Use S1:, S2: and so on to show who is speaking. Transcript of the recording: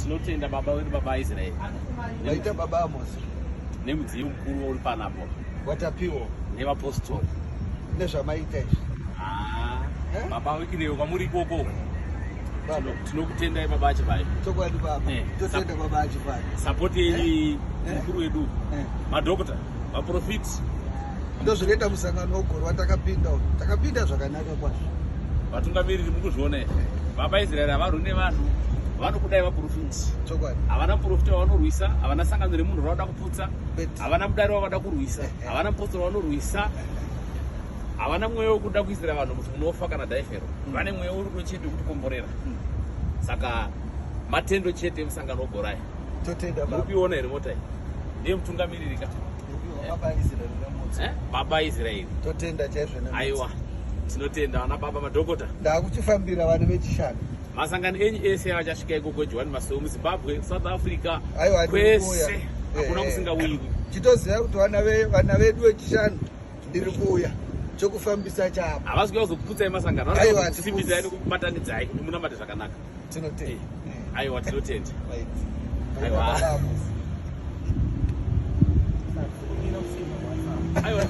S1: tinotenda baba wedu baba Israeli.
S2: Waita baba Amos.
S1: Nemudziyo mukuru uri panapo.
S2: Watapiwo.
S1: Nevapostoli.
S2: Nezvamaita izvi.
S1: Baba wekineyo kwamuri ikoko. Tinokutendai baba Chibai.
S2: Chokwadi baba. Totenda baba Chibai.
S1: Support yenyu mukuru wedu. Madhokota, vaprofiti.
S2: Ndozvinoita musangano wogoro watakapinda. Takapinda zvakanaka kwazvo.
S1: Vatungamiriri mukuzviona. Baba Israeli havarwi nevanhu. Vanokudai vaprofiti.
S2: Chokwadi.
S1: Havana muprofita wavanorwisa, havana sangano remunhu ravada kuputsa, havana mudare wavada kurwisa, havana mupostori wavanorwisa, havana mweya wekuda kuisira vanhu kuti munofa kana dhaifero. Vane mweya uri chete wekutikomborera. Saka matendo chete musangano wogorai.
S2: Totenda baba.
S1: Mupiona here mota iyi? Ndiye mutungamiriri ka?
S2: Baba Israeli nemutsi.
S1: Baba Israeli.
S2: Totenda chaizvo nemutsi.
S1: Aiwa. Tinotenda vana baba madhokota.
S2: Ndakuchifambira vanhu vechishanu.
S1: Masangano enyu ese avachasvika ikoko Johan Masewu muZimbabwe, South Africa, kwese hakuna kusingauyiwi.
S2: Chitoziva kuti vana vedu vechishanu ndiri kuuya chokufambisa chapa.
S1: Havasi kuuya kuzokuputsai masangano, vanoda kusimbisai nekukubatanidzai kuti munamate zvakanaka.
S2: Tinotenda.
S1: Aiwa, tinotenda.
S2: Aiwa.
S1: Aiwa,